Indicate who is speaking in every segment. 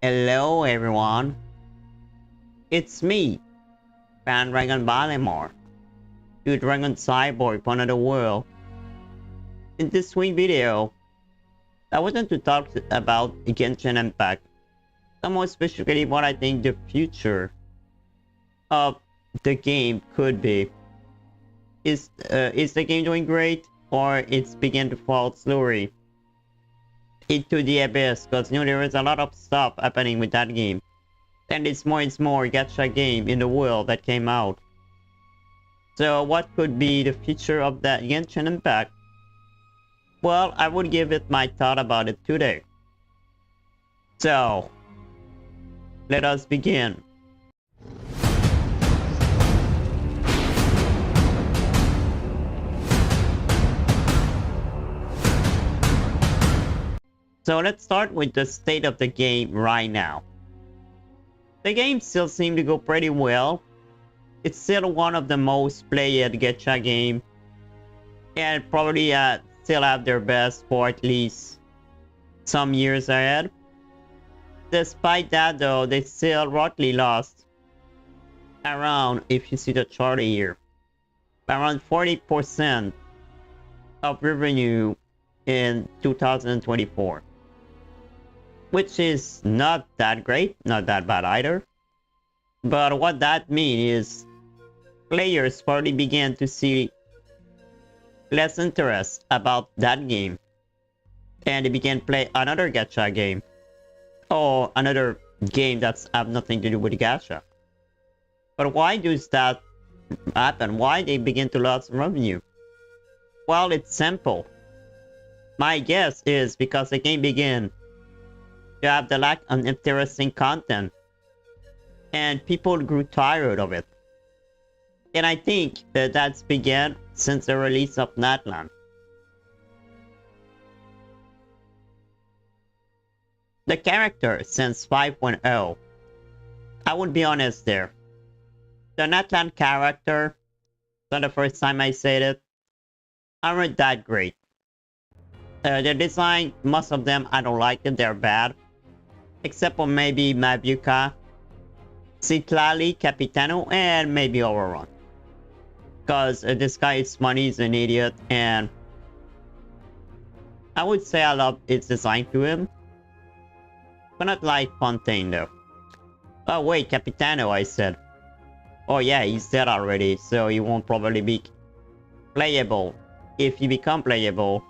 Speaker 1: Hello everyone, it's me, Dragon Balimore, your Dragon Cyborg from another world. In this week video, I wanted to talk about Genshin Impact, and more specifically what I think the future of the game could be. Is the game doing great, or it's beginning to fall slowly into the abyss? Because there is a lot of stuff happening with that game. And it's more gacha game in the world that came out. So what could be the future of that Genshin Impact? Well, I would give it my thought about it today. So, let us begin. So let's start with the state of the game right now. The game still seems to go pretty well. It's still one of the most played gacha game, and probably still have their best for at least some years ahead. Despite that though, they still roughly lost around, if you see the chart here, around 40% of revenue in 2024. Which is not that great, not that bad either. But what that means is players probably began to see less interest about that game, and they began to play another gacha game, or another game that's have nothing to do with gacha. But why does that happen? Why they begin to lose revenue? Well, it's simple. My guess is because the game began to have the lack of interesting content, and people grew tired of it. And I think that that's began since the release of Natlan. The character since 5.0, I would be honest there. The Natlan character, not the first time I said it, aren't that great. The design, most of them I don't like them, they're bad. Except for maybe Mabuka, Citlali, Capitano, and maybe Overrun. Because this guy is money, he's an idiot, and I would say I love its design to him. But not like Fontaine though. Oh wait, Capitano I said. Oh yeah, he's dead already, so he won't probably be playable. If he become playable,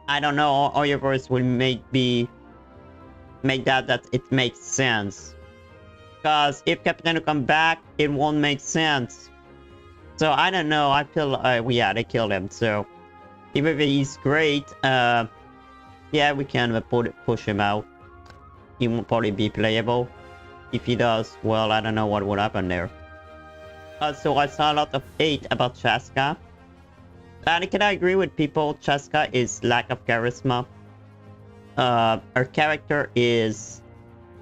Speaker 1: I don't know, Oyoverse will make that it makes sense. Because if Capitano come back, it won't make sense. So I don't know, I feel yeah, they killed him, so even if he's great, yeah, we can push him out. He won't probably be playable. If he does, well, I don't know what would happen there. So I saw a lot of hate about Chaska. And can I agree with people, Chaska is lack of charisma. Her character is,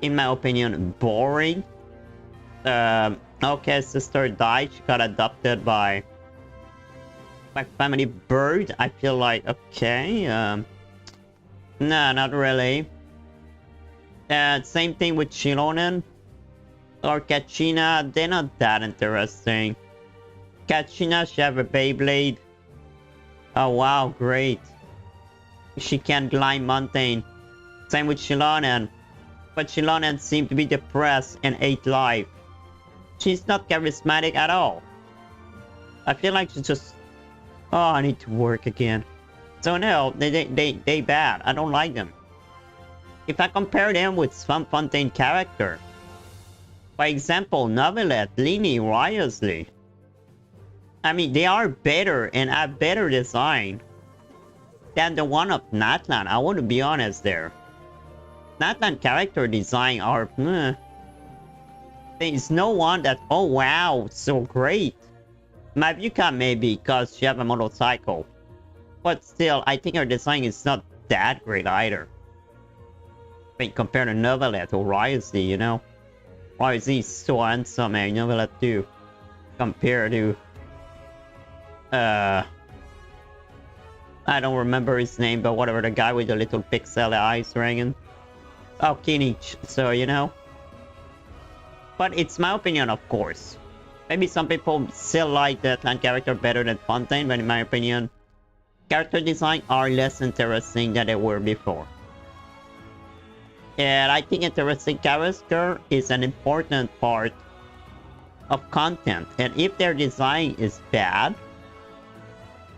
Speaker 1: in my opinion, boring. Okay, sister died. She got adopted by family bird. I feel like, okay. Nah, not really. Same thing with Chilonen or Kachina. They're not that interesting. Kachina, she have a Beyblade. Oh wow, great. She can climb mountain. Same with Chilonen. But Chilonen seemed to be depressed and hate life. She's not charismatic at all. I feel like she's just... Oh, I need to work again. So no, they bad. I don't like them. If I compare them with some Fontaine character, for example, Novelette, Lini, Riosley, I mean, they are better and have better design than the one of Natlan. I want to be honest there. Natlan character design are... There is no one that... Oh wow, so great. Mabuka maybe, because she have a motorcycle. But still, I think her design is not that great either. I mean, compared to Novelette or Riosley, you know? Riosley is so handsome, and Novelette too. Compared to... I don't remember his name, but whatever, the guy with the little pixel eyes dragon. Oh, Kinich. So, you know. But it's my opinion, of course. Maybe some people still like the clan character better than Fontaine, but in my opinion, character design are less interesting than they were before. And I think interesting character is an important part of content. And if their design is bad,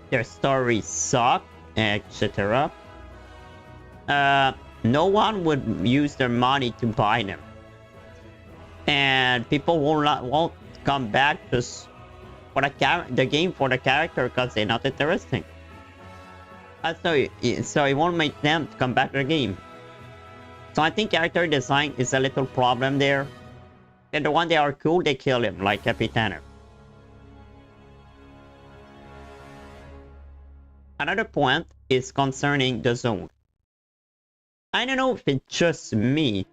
Speaker 1: their stories suck, etc., no one would use their money to buy them. And people won't come back just for the game for the character because they're not interesting. So it won't make them come back to the game. So I think character design is a little problem there. And the one they are cool, they kill him, like Capitano. Another point is concerning the zone. I don't know if it's just me,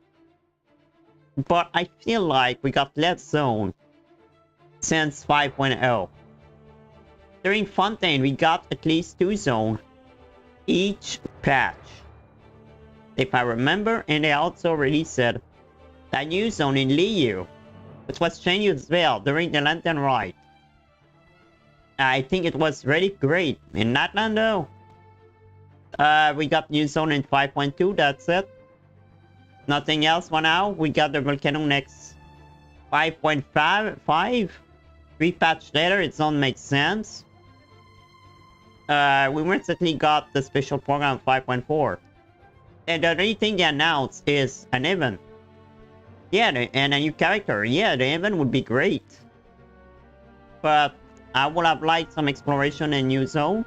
Speaker 1: but I feel like we got less zone since 5.0. During Fontaine, we got at least 2 zones each patch, if I remember, and they also released that new zone in Liu, which was changed as well during the Lantern Ride. I think it was really great. In Natlan though, we got new zone in 5.2, that's it. Nothing else for now. We got the Volcano next 5.5. 3 patch later, it don't make sense. We recently got the special program 5.4. And the only thing they announced is an event. Yeah, and a new character. Yeah, the event would be great. But I would have liked some exploration and new zone.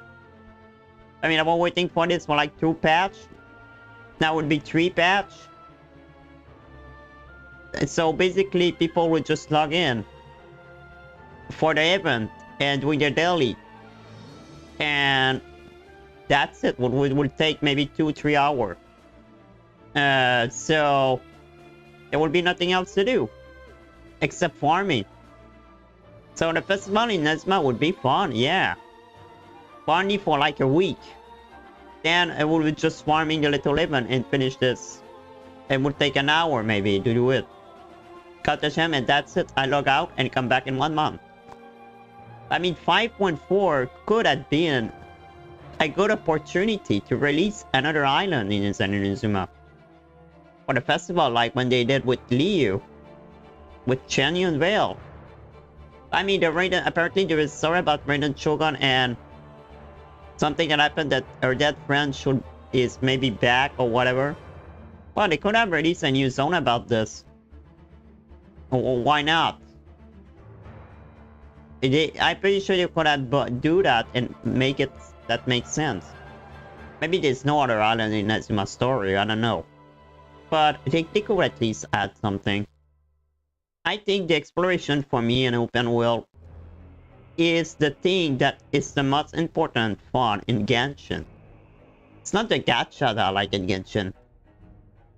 Speaker 1: I mean, I've been waiting for this for like 2 patch. Now would be 3 patch. So basically, people would just log in for the event and doing their daily. And that's it. It would take maybe 2-3 hours. So there will be nothing else to do except farming. So the festival in Nesma would be fun, yeah. Farming for like a week. Then I will be just farming the little event and finish this. It would take an hour maybe to do it. Cut the gem and that's it. I log out and come back in 1 month. I mean, 5.4 could have been a good opportunity to release another island in Inazuma for the festival, like when they did with Liu, with Chenyu Vale. I mean, the Raiden, apparently there is story about Raiden Shogun and something that happened that her dead friend is maybe back or whatever. Well, they could have released a new zone about this. Why not? I'm pretty sure you could have do that and make it that makes sense. Maybe there's no other island in Nazuma's story, I don't know. But they could at least add something. I think the exploration for me in open world is the thing that is the most important fun in Genshin. It's not the gacha that I like in Genshin,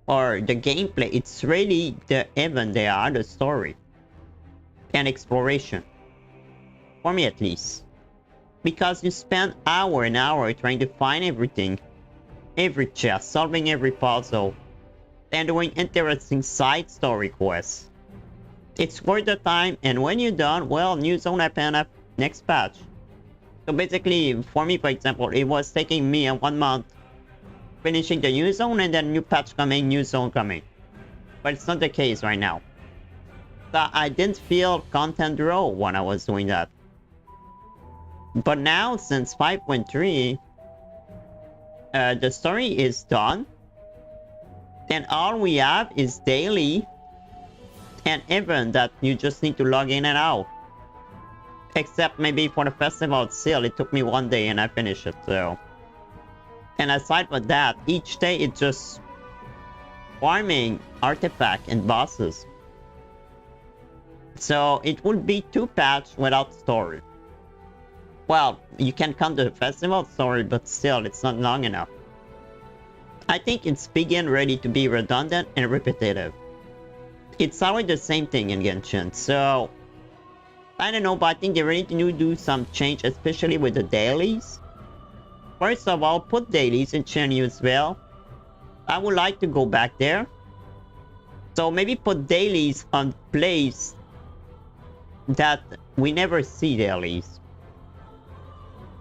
Speaker 1: or the gameplay. It's really the event they are, the story, and exploration. For me at least. Because you spend hour and hour trying to find everything, every chest, solving every puzzle, and doing interesting side story quests. It's worth the time, and when you're done, well, new zone happen up next patch. So basically, for me, for example, it was taking me 1 month finishing the new zone, and then new patch coming, new zone coming. But it's not the case right now. So I didn't feel content grow when I was doing that. But now, since 5.3, the story is done. And all we have is daily and event that you just need to log in and out. Except maybe for the festival still, it took me 1 day and I finished it, so. And aside from that, each day it's just farming artifact and bosses. So it would be 2 patches without story. Well, you can count the festival story, but still, it's not long enough. I think it's begin ready to be redundant and repetitive. It's always the same thing in Genshin, so I don't know, but I think they really need to do some change, especially with the dailies. First of all, put dailies in Chenyu as well. I would like to go back there So maybe put dailies on place that we never see dailies.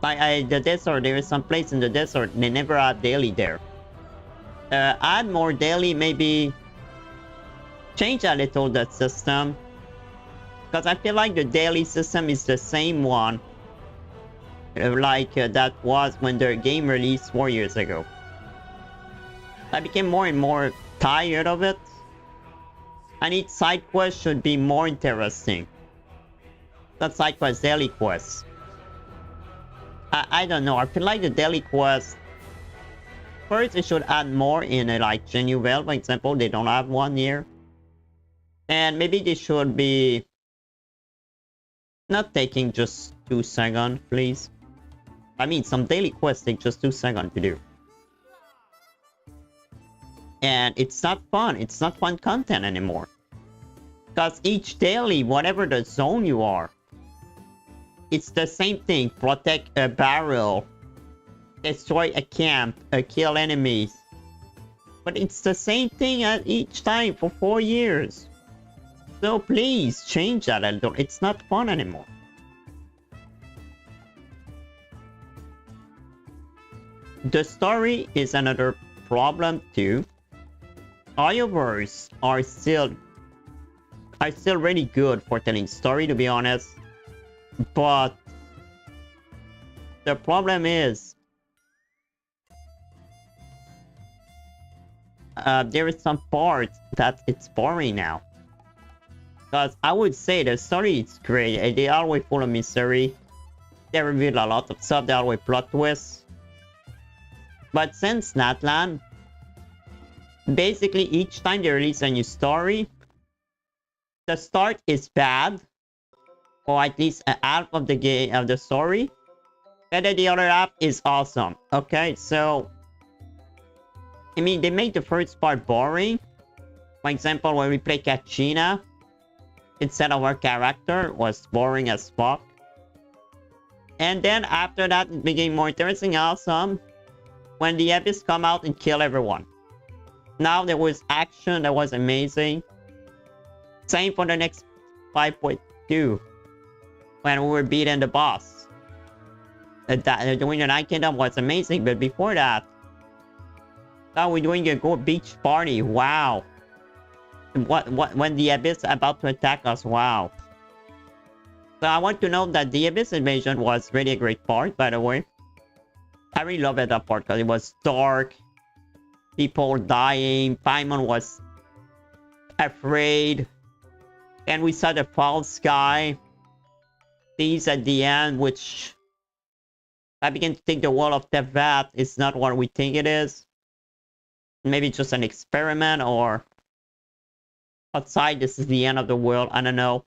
Speaker 1: Like the desert, there is some place in the desert, they never add daily there. Add more daily, maybe change a little that system. Because I feel like the daily system is the same one that was when the game released 4 years ago. I became more and more tired of it. I need side quests should be more interesting. Not side quests, daily quests. I don't know, I feel like the daily quests, first it should add more in like Genuvel, for example, they don't have one here. And maybe they should be not taking just 2 seconds, please. I mean, some daily quests take just 2 seconds to do. And it's not fun. It's not fun content anymore. Because each daily, whatever the zone you are, it's the same thing. Protect a barrel. Destroy a camp. Kill enemies. But it's the same thing at each time for 4 years. So please, change that a little. It's not fun anymore. The story is another problem too. Audiobooks are still really good for telling story, to be honest. But the problem is there is some parts that it's boring now. Because I would say the story is great. They are always full of mystery. They reveal a lot of stuff. They always plot twists. But since Natlan, basically each time they release a new story, the start is bad, or at least half of the game of the story, and then the other half is awesome. Okay, so I mean they make the first part boring. For example, when we play Kachina, instead of our character was boring as fuck. And then after that it became more interesting, awesome, when the Abyss come out and kill everyone. Now there was action that was amazing. Same for the next 5.2, when we were beating the boss. Doing the Night Kingdom was amazing, but before that, now we're doing a go beach party. Wow. What when the Abyss about to attack us? Wow. So I want to note that the Abyss invasion was really a great part, by the way. I really loved that part because it was dark, people dying, Paimon was afraid, and we saw the false sky. These at the end, which I begin to think the wall of Tevat is not what we think it is. Maybe just an experiment, or outside this is the end of the world, I don't know.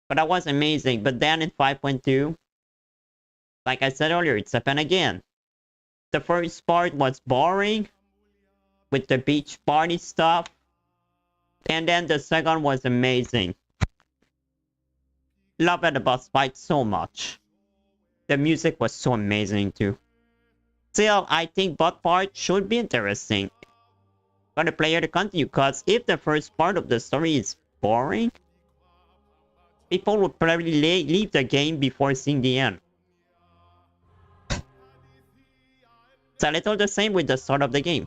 Speaker 1: But that was amazing. But then in 5.2, like I said earlier, it's happened again. The first part was boring with the beach party stuff. And then the second was amazing. Love at the boss fight so much. The music was so amazing too. Still, I think both parts should be interesting for the player to continue, because if the first part of the story is boring, people would probably leave the game before seeing the end. It's a little the same with the start of the game.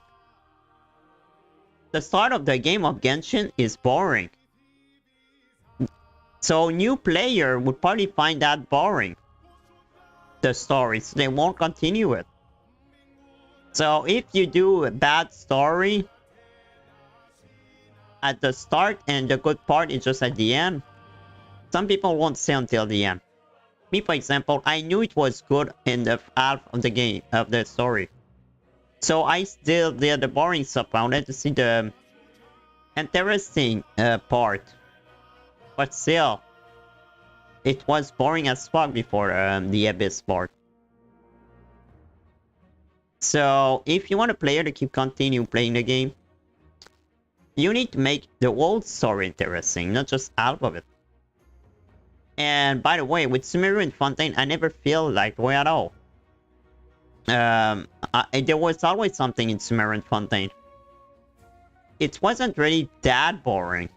Speaker 1: The start of the game of Genshin is boring. So new player would probably find that boring. The story, so they won't continue it. So if you do a bad story at the start and the good part is just at the end, some people won't stay until the end. Me, for example, I knew it was good in the half of the game, of the story. So I still did the boring stuff. I wanted to see the interesting part. But still, it was boring as fuck before the Abyss part. So if you want a player to continue playing the game, you need to make the whole story interesting, not just half of it. And by the way, with Sumeru and Fontaine, I never feel like way at all. There was always something in Sumeru and Fontaine. it wasn't really that boring.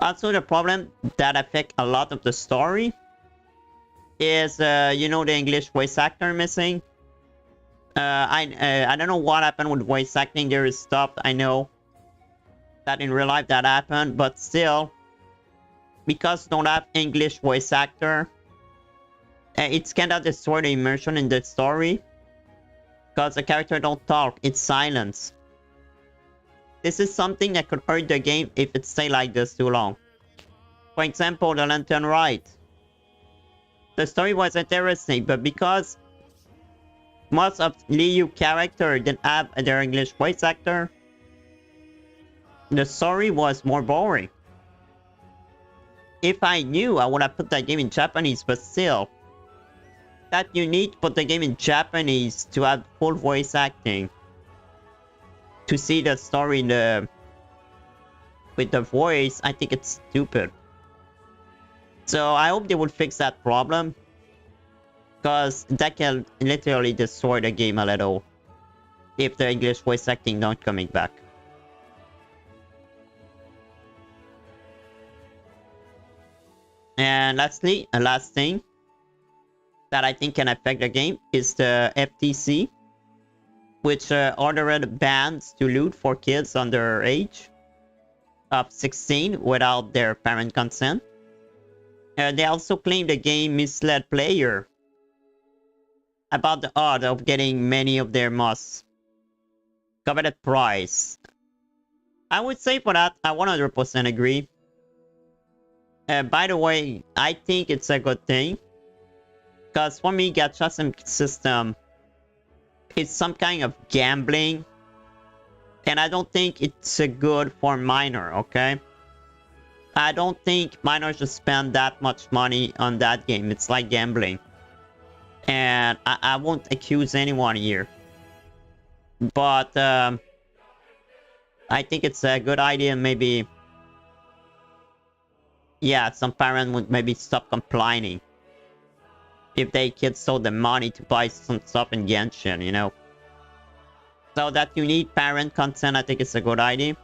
Speaker 1: Also, the problem that affect a lot of the story is, you know, the English voice actor missing. I don't know what happened with voice acting. There is stuff I know that in real life that happened, but still, because don't have English voice actor, it's kind of destroy the immersion in the story. Because the character don't talk, it's silence. This is something that could hurt the game if it stay like this too long. For example, the Lantern Rite. The story was interesting, but because most of Liu character didn't have their English voice actor, the story was more boring. If I knew, I would have put that game in Japanese, but still, that you need to put the game in Japanese to have full voice acting. To see the story in with the voice, I think it's stupid. So I hope they will fix that problem. Because that can literally destroy the game a little. If the English voice acting not coming back. And lastly, a last thing that I think can affect the game is the FTC, which ordered bans to loot for kids under age of 16 without their parent consent. They also claim the game misled player about the odds of getting many of their most coveted prize. I would say for that, I 100% agree. By the way, I think it's a good thing. Because for me, gacha system is some kind of gambling. And I don't think it's good for minor, okay? I don't think minors should spend that much money on that game. It's like gambling. And I won't accuse anyone here. But I think it's a good idea, maybe. Yeah, some parent would maybe stop complaining if their kids sold the money to buy some stuff in Genshin, you know. So that you need parent consent, I think it's a good idea.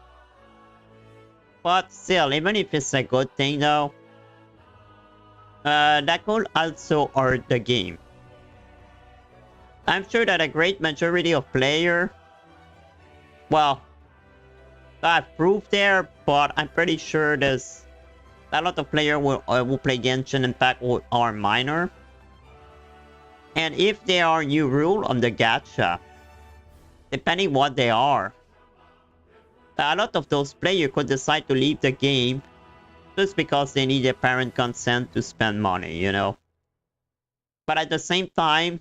Speaker 1: But still, even if it's a good thing though, that could also hurt the game. I'm sure that a great majority of players, well, I've proved there, but I'm pretty sure there's a lot of players will play Genshin Impact who are minor. And if there are new rules on the gacha, depending what they are, a lot of those players could decide to leave the game just because they need their parent consent to spend money, you know. But at the same time,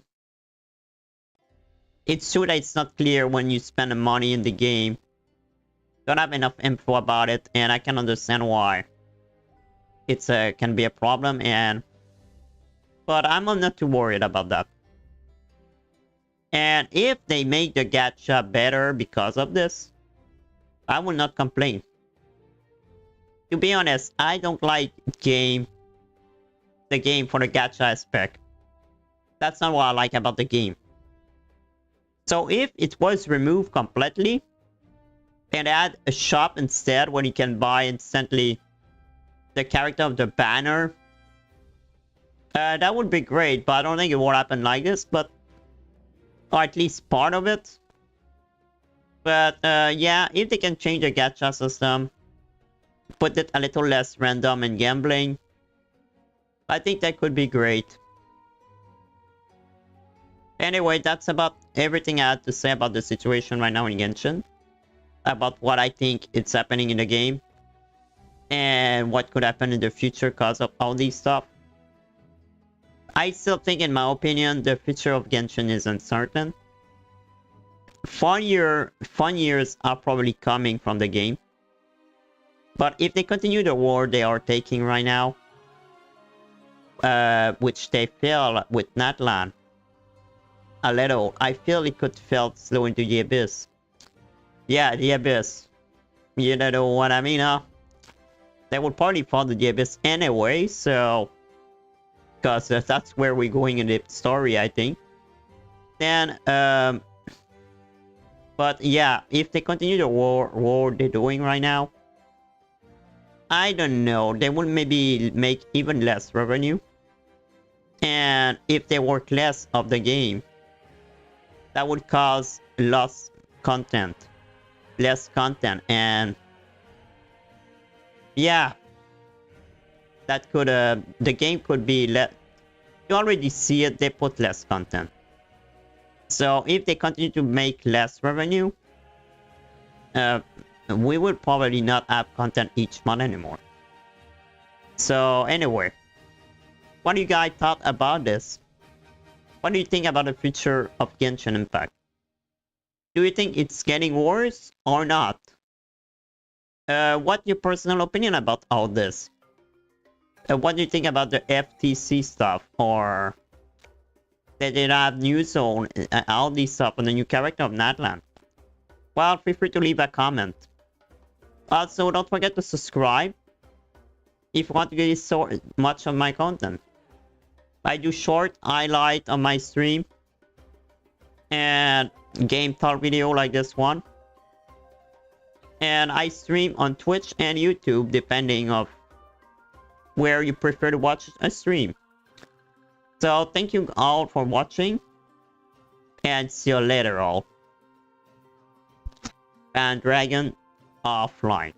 Speaker 1: it's true that it's not clear when you spend the money in the game. Don't have enough info about it, and I can understand why. It's can be a problem, but I'm not too worried about that. And if they make the gacha better because of this, I will not complain. To be honest, I don't like the game for the gacha aspect. That's not what I like about the game. So if it was removed completely and add a shop instead where you can buy instantly the character of the banner, that would be great, but I don't think it will happen like this, or at least part of it. But yeah, if they can change the gacha system, put it a little less random and gambling, I think that could be great. Anyway, that's about everything I had to say about the situation right now in Genshin. About what I think it's happening in the game. And what could happen in the future because of all these stuff. I still think, in my opinion, the future of Genshin is uncertain. Fun years are probably coming from the game. But if they continue the war they are taking right now, which they feel with Natlan a little, I feel it could fall slow into the abyss. Yeah, the abyss. You know what I mean, huh? They would probably fall to the abyss anyway, so... because that's where we're going in the story, I think. Then, But yeah, if they continue the war they're doing right now, I don't know. They will maybe make even less revenue. And if they work less of the game, that would cause less content. Less content. And yeah, that could, the game could be less. You already see it, they put less content. So if they continue to make less revenue, we will probably not have content each month anymore. So anyway, what do you guys thought about this? What do you think about the future of Genshin Impact? Do you think it's getting worse or not? What's your personal opinion about all this? What do you think about the FTC stuff, or that they have new zone, all this stuff on the new character of Natlan? Well, feel free to leave a comment. Also, don't forget to subscribe if you want to get so much of my content. I do short highlight on my stream and game talk video like this one. And I stream on Twitch and YouTube depending of where you prefer to watch a stream. So thank you all for watching, and see you later all. And Dragon offline.